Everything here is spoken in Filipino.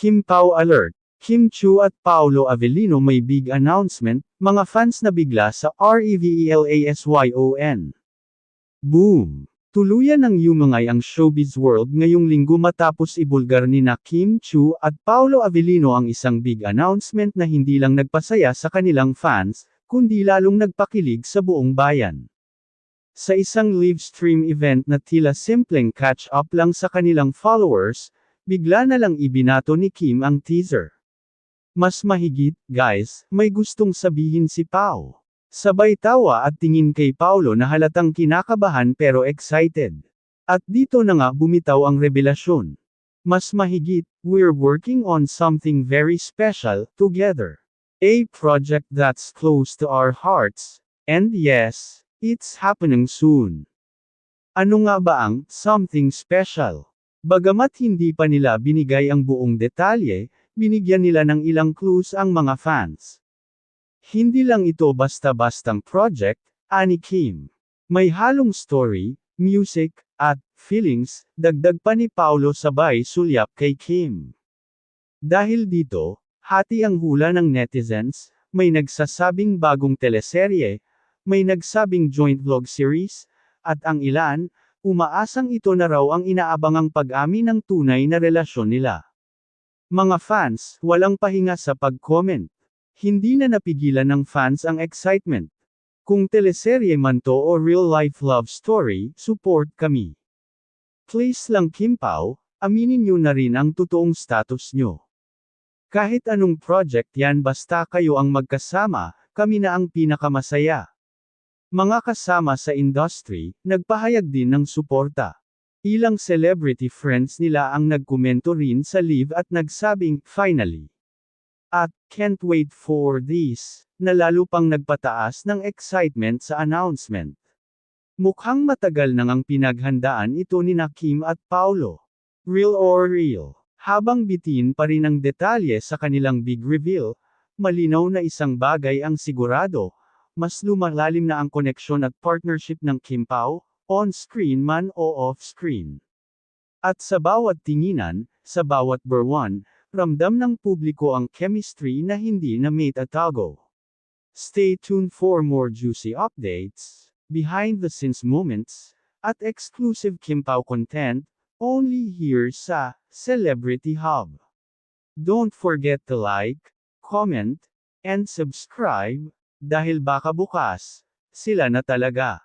Kim Pao Alert! Kim Chu at Paolo Avellino may big announcement, mga fans na bigla sa REVELASYON. Boom! Tuluyan ng yumangay ang showbiz world ngayong linggo matapos ibulgar nina Kim Chu at Paolo Avellino ang isang big announcement na hindi lang nagpasaya sa kanilang fans, kundi lalong nagpakilig sa buong bayan. Sa isang live stream event na tila simpleng catch-up lang sa kanilang followers, bigla na lang ibinato ni Kim ang teaser. Mas mahigit, guys, may gustong sabihin si Pao. Sabay tawa at tingin kay Paolo na halatang kinakabahan pero excited. At dito na nga bumitaw ang revelasyon. Mas mahigit, we're working on something very special, together. A project that's close to our hearts, and yes, it's happening soon. Ano nga ba ang something special? Bagamat hindi pa nila binigay ang buong detalye, binigyan nila ng ilang clues ang mga fans. Hindi lang ito basta-bastang project, ani Kim. May halong story, music, at feelings, dagdag pa ni Paolo sabay sulyap kay Kim. Dahil dito, hati ang hula ng netizens, may nagsasabing bagong teleserye, may nagsabing joint vlog series, at ang ilan, umaasang ito na raw ang inaabangang pag-amin ng tunay na relasyon nila. Mga fans, walang pahinga sa pag-comment. Hindi na napigilan ng fans ang excitement. Kung teleserye man to o real-life love story, support kami. Please lang Kim Pao, aminin nyo na rin ang totoong status nyo. Kahit anong project yan basta kayo ang magkasama, kami na ang pinakamasaya. Mga kasama sa industry, nagpahayag din ng suporta. Ilang celebrity friends nila ang nagkomento rin sa live at nagsabing, finally. At, can't wait for this, na lalo pang nagpataas ng excitement sa announcement. Mukhang matagal nang ang pinaghandaan ito ni Kim at Paolo. Real or real? Habang bitin pa rin ang detalye sa kanilang big reveal, malinaw na isang bagay ang sigurado, mas lumalalim na ang koneksyon at partnership ng Kim Pao, on-screen man o off-screen. At sa bawat tinginan, sa bawat berwan, ramdam ng publiko ang chemistry na hindi na maitatago. Stay tuned for more juicy updates, behind-the-scenes moments, at exclusive Kim Pao content, only here sa Celebrity Hub. Don't forget to like, comment, and subscribe, dahil baka bukas, sila na talaga.